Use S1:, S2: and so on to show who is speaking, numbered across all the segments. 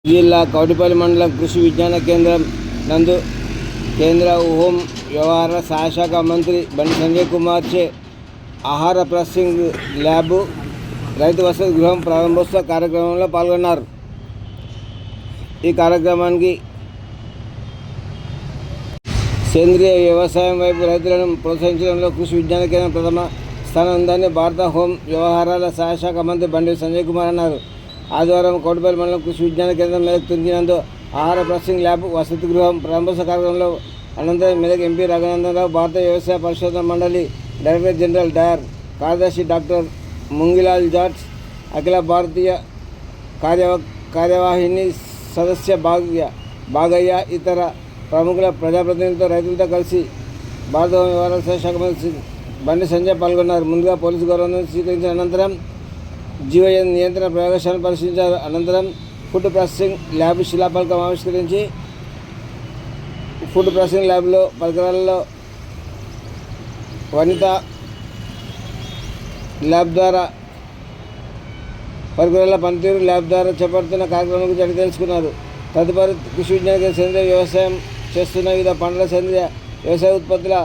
S1: జిల్లా కౌడిపల్లి మండలం కృషి విజ్ఞాన కేంద్రం నందు కేంద్ర హోం వ్యవహార సహాయ శాఖ మంత్రి బండి సంజయ్ కుమార్ చే ఆహార ప్రాసెసింగ్ ల్యాబ్ రైతు వసతి గృహం ప్రారంభోత్సవ కార్యక్రమంలో పాల్గొన్నారు. ఈ కార్యక్రమానికి సేంద్రియ వ్యవసాయం వైపు రైతులను ప్రోత్సహించడంలో కృషి విజ్ఞాన కేంద్రం ప్రథమ స్థానం ఉందని భారత హోం వ్యవహారాల సహాయ శాఖ మంత్రి బండి సంజయ్ కుమార్ అన్నారు. ఆదివారం కౌడిపల్లి మండలం కృషి విజ్ఞాన కేంద్రం మెదక్ తుర్జినందు ఆహార ప్రాసెసింగ్ ల్యాబ్ వసతి గృహం ప్రారంభోత్సవ కార్యక్రమంలో అనంతరం మెదక్ ఎంపీ రఘునందనరావు, భారత వ్యవసాయ పరిశోధన మండలి డైరెక్టర్ జనరల్ డయర్ కార్యదర్శి డాక్టర్ ముంగిలాల్ జాట్స్, అఖిల భారతీయ కార్యవాహిని సదస్య బాగయ్య, ఇతర ప్రముఖుల ప్రజాప్రతినిధులతో రైతులతో కలిసి భారత హోం వ్యవహారాల శాఖ మంత్రి బండి సంజయ్ పాల్గొన్నారు. ముందుగా పోలీసు గౌరవం స్వీకరించిన అనంతరం జీవన నియంత్రణ ప్రయోగశాలను పరిశీలించారు. అనంతరం ఫుడ్ ప్రాసెసింగ్ ల్యాబ్ శిలాఫలకం ఆవిష్కరించి ఫుడ్ ప్రాసెసింగ్ ల్యాబ్లో పరికరాలలో వనిత ల్యాబ్ ద్వారా పరికరాల పనితీరు ల్యాబ్ ద్వారా చేపడుతున్న కార్యక్రమం గురించి అడిగి తెలుసుకున్నారు. తదుపరి కృషి విజ్ఞాన సేంద్రియ వ్యవసాయం చేస్తున్న వివిధ పంటల సేంద్రియ వ్యవసాయ ఉత్పత్తుల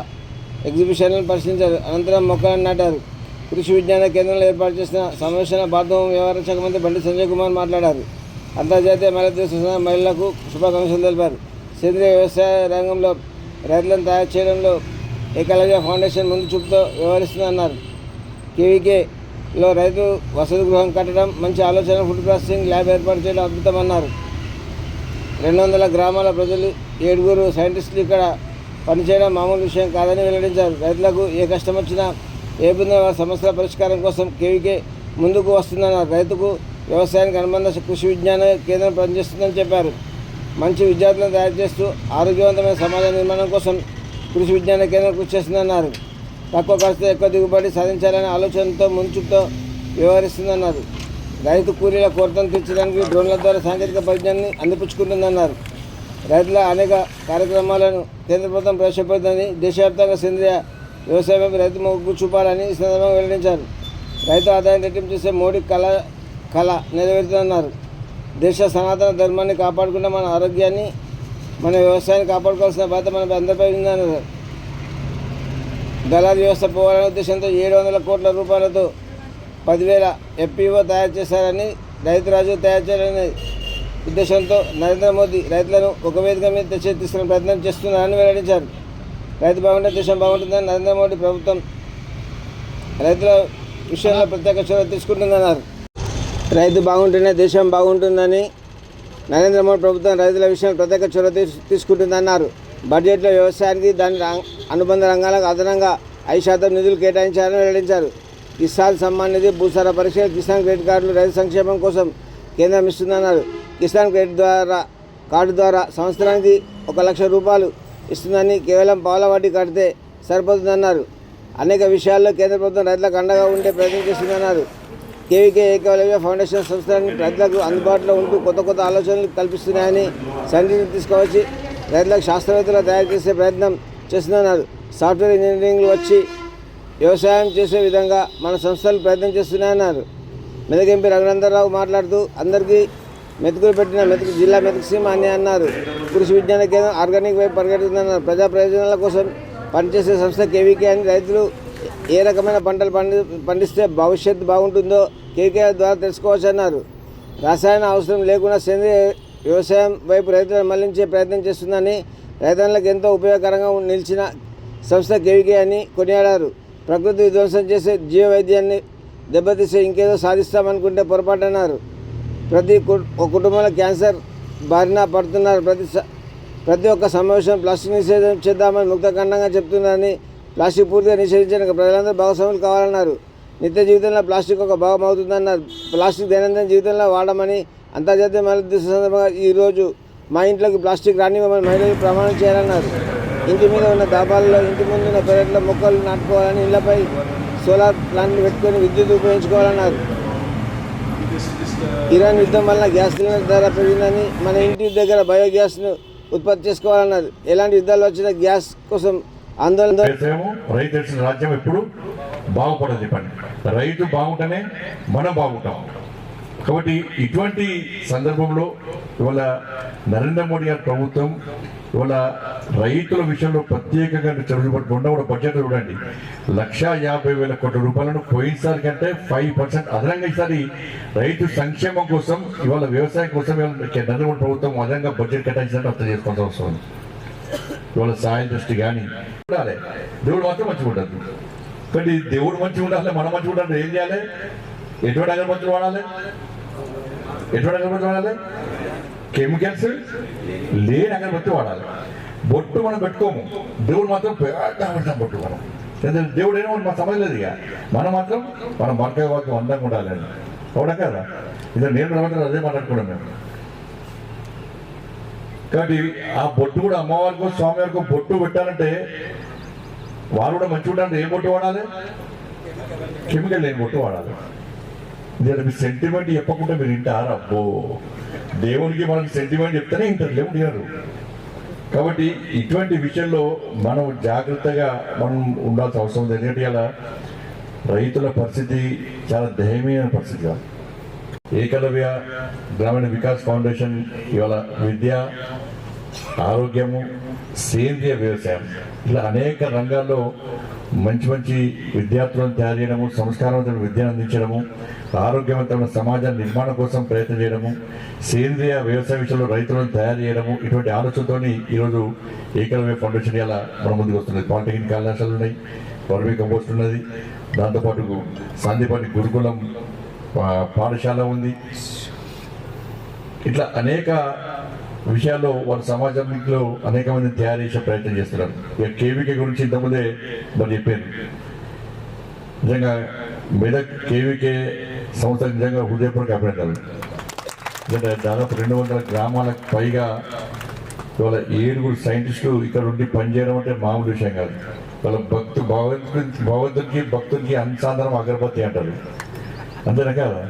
S1: ఎగ్జిబిషన్లను పరిశీలించారు. అనంతరం మొక్కలను నాటారు. కృషి విజ్ఞాన కేంద్రంలో ఏర్పాటు చేసిన సమావేశంలో భారత హోం వ్యవహార శాఖ మంత్రి బండి సంజయ్ కుమార్ మాట్లాడారు. అంతర్జాతీయ మహిళా దినోత్సవం మహిళలకు శుభాకాంక్షలు తెలిపారు. సేంద్రియ వ్యవసాయ రంగంలో రైతులను తయారు చేయడంలో ఏకలవ్య ఫౌండేషన్ ముందు చూపుతో వ్యవహరిస్తుందన్నారు. కేవీకేలో రైతు వసతి గృహం కట్టడం మంచి ఆలోచన. ఫుడ్ ప్రాసెసింగ్ ల్యాబ్ ఏర్పాటు చేయడం అద్భుతమన్నారు. 200 గ్రామాల ప్రజలు 7 సైంటిస్టులు ఇక్కడ పనిచేయడం మామూలు విషయం కాదని వెల్లడించారు. రైతులకు ఏ కష్టం వచ్చినా ఏ బృందం వారి సమస్యల పరిష్కారం కోసం కేవీకే ముందుకు వస్తుందన్నారు. రైతుకు వ్యవసాయానికి అనుబంధ కృషి విజ్ఞాన కేంద్రం పనిచేస్తుందని చెప్పారు. మంచి విద్యార్థులను తయారు చేస్తూ ఆరోగ్యవంతమైన సమాజ నిర్మాణం కోసం కృషి విజ్ఞాన కేంద్రం కృషి చేస్తుందన్నారు. తక్కువ ఖర్చుతో ఎక్కువ దిగుబడి సాధించాలనే ఆలోచనతో ముంచుతో వ్యవహరిస్తుందన్నారు. రైతు కూలీల కొరతను తీర్చడానికి డ్రోన్ల ద్వారా సాంకేతిక పరిజ్ఞానాన్ని అందిపుచ్చుకుంటుందన్నారు. రైతుల అనేక కార్యక్రమాలను కేంద్ర ప్రభుత్వం ప్రవేశపెడుతుందని, దేశవ్యాప్తంగా సేంద్రియ వ్యవసాయం రైతు మొగ్గు చూపాలని ఈ సందర్భంగా వెల్లడించారు. రైతు ఆదాయం రెట్టింపు చేసే మోడీ కళ నెరవేరుతుందన్నారు. దేశ సనాతన ధర్మాన్ని కాపాడుకుంటే మన ఆరోగ్యాన్ని, మన వ్యవసాయాన్ని కాపాడుకోవాల్సిన బాధ్యత మన అందరిపై ఉందన్నారు. దళారీ వ్యవస్థ పోవాలనే ఉద్దేశంతో 700 కోట్ల రూపాయలతో 10,000 FPO తయారు చేశారని, రైతు రాజు తయారు చేయాలనే ఉద్దేశంతో నరేంద్ర మోదీ రైతులను ఒక వేదిక మీద తీసుకునే ప్రయత్నం చేస్తున్నారని వెల్లడించారు. రైతు బాగుంటే దేశం బాగుంటుందని నరేంద్ర మోడీ ప్రభుత్వం రైతుల విషయంలో ప్రత్యేక చొరవ తీసుకుంటుందన్నారు. రైతు బాగుంటేనే దేశం బాగుంటుందని నరేంద్ర మోడీ ప్రభుత్వం రైతుల విషయంలో ప్రత్యేక చొరవ తీసుకుంటుందన్నారు. బడ్జెట్లో వ్యవసాయానికి దాని అనుబంధ రంగాలకు అదనంగా 5% నిధులు కేటాయించాలని వెల్లడించారు. కిసాన్ సమ్మాన్ నిధి, భూసార పరీక్ష, కిసాన్ క్రెడిట్ కార్డులు రైతు సంక్షేమం కోసం కేంద్రం ఇస్తుందన్నారు. కిసాన్ క్రెడిట్ కార్డు ద్వారా సంవత్సరానికి 1 లక్ష రూపాయలు ఇస్తుందని, కేవలం పావుల వడ్డీ కడితే సరిపోతుందన్నారు. అనేక విషయాల్లో కేంద్ర ప్రభుత్వం రైతులకు అండగా ఉండే ప్రయత్నం చేస్తుందన్నారు. కేవీకే ఏకలవ్య ఫౌండేషన్ సంస్థలను రైతులకు అందుబాటులో ఉంటూ కొత్త ఆలోచనలు కల్పిస్తున్నాయని, సైంటిస్టులు తీసుకువచ్చి రైతులకు శాస్త్రవేత్తలు తయారు చేసే ప్రయత్నం చేస్తుందన్నారు. సాఫ్ట్వేర్ ఇంజనీరింగ్లు వచ్చి వ్యవసాయం చేసే విధంగా మన సంస్థలు ప్రయత్నం చేస్తున్నాయన్నారు. మెదక్ ఎంపీ రఘునందనరావు మాట్లాడుతూ అందరికీ మెతుకులు పెట్టిన జిల్లా మెదక్ సీమ అని అన్నారు. కృషి విజ్ఞాన కేంద్రం ఆర్గానిక్ వైపు పరిగెడుతుందన్నారు. ప్రజా ప్రయోజనాల కోసం పనిచేసే సంస్థ కేవీకే అని, రైతులు ఏ రకమైన పంటలు పండిస్తే భవిష్యత్తు బాగుంటుందో కేవీకే ద్వారా తెలుసుకోవచ్చన్నారు. రసాయన అవసరం లేకుండా సేంద్రియ వ్యవసాయం వైపు రైతులను మళ్లించే ప్రయత్నం చేస్తుందని, రైతన్నలకు ఎంతో ఉపయోగకరంగా నిలిచిన సంస్థ కేవీకే అని కొనియాడారు. ప్రకృతి విధ్వంసం చేసే జీవ వైద్యాన్ని దెబ్బతీసే ఇంకేదో సాధిస్తామనుకుంటే పొరపాటన్నారు. ప్రతి కుటుంబంలో క్యాన్సర్ బారిన పడుతున్నారు. ప్రతి ఒక్క సమావేశం ప్లాస్టిక్ నిషేధం చేద్దామని ముక్తఖండంగా చెప్తున్నారని, ప్లాస్టిక్ పూర్తిగా నిషేధించడానికి ప్రజలందరూ భాగస్వాములు కావాలన్నారు. నిత్య జీవితంలో ప్లాస్టిక్ ఒక భాగం అవుతుందన్నారు. ప్లాస్టిక్ దైనందిన జీవితంలో వాడమని, అంతర్జాతీయ మహిళా దినోత్సవం సందర్భంగా ఈరోజు మా ఇంట్లోకి ప్లాస్టిక్ రానివ్వమని మహిళలు ప్రమాణం చేయాలన్నారు. ఇంటి మీద ఉన్న దాబాలలో, ఇంటి ముందున్న పెరట్లో మొక్కలు నాటుకోవాలని, ఇళ్లపై సోలార్ ప్లాంట్లు పెట్టుకొని విద్యుత్ ఉపయోగించుకోవాలన్నారు. ఇరాన్ యుద్ధం వలన గ్యాస్ సిలిండర్ ధర పెరిగిందని, మన ఇంటి దగ్గర బయోగ్యాస్ను ఉత్పత్తి చేసుకోవాలన్నారు. ఎలాంటి యుద్ధాలు వచ్చినా గ్యాస్ కోసం ఆందోళన.
S2: రైతు రాజ్యం ఎప్పుడు బాగుపడదు చెప్పండి. రైతు బాగుంటేనే మనం బాగుంటాం. కాబట్టి ఇటువంటి సందర్భంలో ఇవాళ నరేంద్ర మోడీ గారి ప్రభుత్వం ఇవాళ రైతుల విషయంలో ప్రత్యేకంగా చర్యలు పట్టుకుండా కూడా బడ్జెట్ చూడండి 1,50,000 కోట్ల రూపాయలను పోయినసారి కంటే 5% అదనంగా ఈసారి రైతు సంక్షేమం కోసం ఇవాళ వ్యవసాయం కోసం నరేంద్ర మోడీ ప్రభుత్వం అదనంగా బడ్జెట్ కేటాయించినట్టు అర్థం చేసుకోవాల్సిన అవసరం ఉంది. ఇవాళ సాయం దృష్టి కానీ ఉండాలి, దేవుడు మాత్రం మంచిగా ఉండదు. కానీ దేవుడు మంచిగా ఉండాలి, మనం మంచిగా ఉండాలి, ఏం చేయాలి? ఎటువంటి అగరబత్తులు వాడాలి? ఎటువంటి అగరబత్తులు వాడాలి? కెమికల్స్ లేని అగరబత్తి వాడాలి. బొట్టు మనం పెట్టుకోము, దేవుడు మాత్రం పెడతాం బొట్టు మనం. దేవుడు ఏమో మన సమయం లేదు. ఇక మనం మాత్రం మన మరకాయ వాక్యం అందంగా ఉండాలి అని అవునా కదా? ఇది నేను అదే మాట్లాడుకున్నాం మేము. కాబట్టి ఆ బొట్టు కూడా అమ్మవారికో స్వామివారికో బొట్టు పెట్టాలంటే వాళ్ళు కూడా మంచిగా ఉండాలంటే ఏ బొట్టు వాడాలి? కెమికల్ లేని బొట్టు వాడాలి. మీ సెంటిమెంట్ చెప్పకుండా మీరు వింటారు. అబ్బో, దేవునికి మనకి సెంటిమెంట్ చెప్తేనే ఇంటర్ లేవు. కాబట్టి ఇటువంటి విషయంలో మనం జాగ్రత్తగా మనం ఉండాల్సిన అవసరం ఉంది. ఎందుకంటే ఇలా రైతుల పరిస్థితి చాలా దయనీయమైన పరిస్థితి కాదు. ఏకలవ్య గ్రామీణ వికాస్ ఫౌండేషన్ ఇవాళ విద్య, ఆరోగ్యము, సేంద్రియ వ్యవసాయం ఇలా అనేక రంగాల్లో మంచి మంచి విద్యార్థులను తయారు చేయడము, సంస్కారవంతమైన విద్యను అందించడము, ఆరోగ్యవంతమైన సమాజ నిర్మాణం కోసం ప్రయత్నం చేయడము, సేంద్రియ వ్యవసాయ విషయంలో రైతులను తయారు చేయడము, ఇటువంటి ఆలోచనతో ఈరోజు ఏకలవ్య ఫౌండేషన్ ఇలా మన ముందుకు వస్తున్నది. పాలిటెక్నిక్ కళాశాలలు ఉన్నాయి, వర్మీ కంపోస్ట్ ఉన్నది, దాంతోపాటు సాందీపాటి గురుకులం పాఠశాల ఉంది. ఇట్లా అనేక విషయాల్లో వాళ్ళ సమాజంలో అనేక మందిని తయారు చేసే ప్రయత్నం చేస్తున్నారు. ఇక కేవీకే గురించి ఇంతకుముందే మరి చెప్పాను. నిజంగా మెదక్ కేవీకే సంస్థ నిజంగా హృదయపూర్వక అభినందనలు. ఎందుకంటే దాదాపు 200 గ్రామాలకు పైగా ఇవాళ 7 సైంటిస్టులు ఇక్కడ ఉండి పనిచేయడం అంటే మామూలు విషయం కాదు. వాళ్ళ భగవంతుడికి అనుసంధానం అగరబత్తి అంటారు. అంతేనా కదా?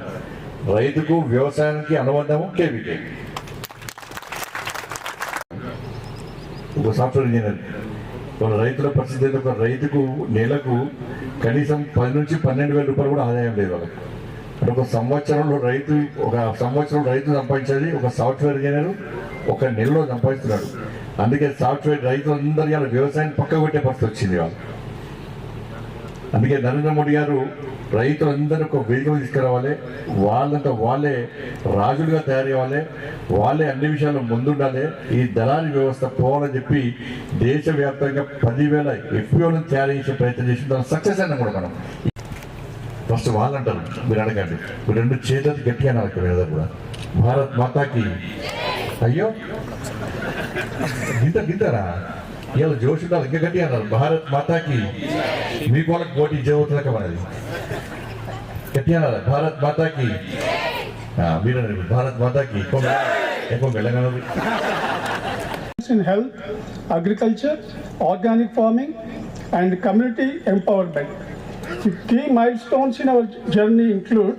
S2: రైతుకు వ్యవసాయానికి అనుబంధము కేవీకే. ఒక సాఫ్ట్వేర్ ఇంజనీర్ వాళ్ళ రైతుల పరిస్థితి, ఒక రైతుకు నెలకు కనీసం 10 నుంచి 12,000 రూపాయలు కూడా ఆదాయం లేదు వాళ్ళకి. అంటే ఒక సంవత్సరంలో రైతు సంపాదించేది ఒక సాఫ్ట్వేర్ ఇంజనీర్ ఒక నెలలో సంపాదిస్తున్నాడు. అందుకే సాఫ్ట్వేర్ రైతులందరూ ఇలా వ్యవసాయాన్ని పక్కకు పెట్టే పరిస్థితి వచ్చింది వాళ్ళు. అందుకే నరేంద్ర మోడీ గారు రైతులందరూ ఒక వేగం తీసుకురావాలి, వాళ్ళంతా వాళ్ళే రాజులుగా తయారు కావాలి, వాళ్ళే అన్ని విషయాల్లో ముందుండాలి, ఈ దళారీ వ్యవస్థ పోవాలని చెప్పి దేశవ్యాప్తంగా 10,000 FPOలను తయారు చేసే ప్రయత్నం చేసి దాని సక్సెస్ అయినా కూడా మనం ఫస్ట్ వాళ్ళు అంటారు. మీరు అడగండి, మీరు 2 చేతులు గట్టిగా అన్నారు కూడా భారత్ మాతాకి. అయ్యో గింతారా ఇలా జోష్ ఉండాలి, ఇంకా గట్టిగా అన్నారు భారత్ మాతాకి. మీకు వాళ్ళకి పోటీ జరుగుతుందక మనది గట్టిగా అన్నారు భారత్ మాతాకి. మీరు భారత్ మాతాకి ఎక్కువ వెళ్ళగలరు.
S3: In health, agriculture, organic farming, and community empowerment. The key milestones in our journey include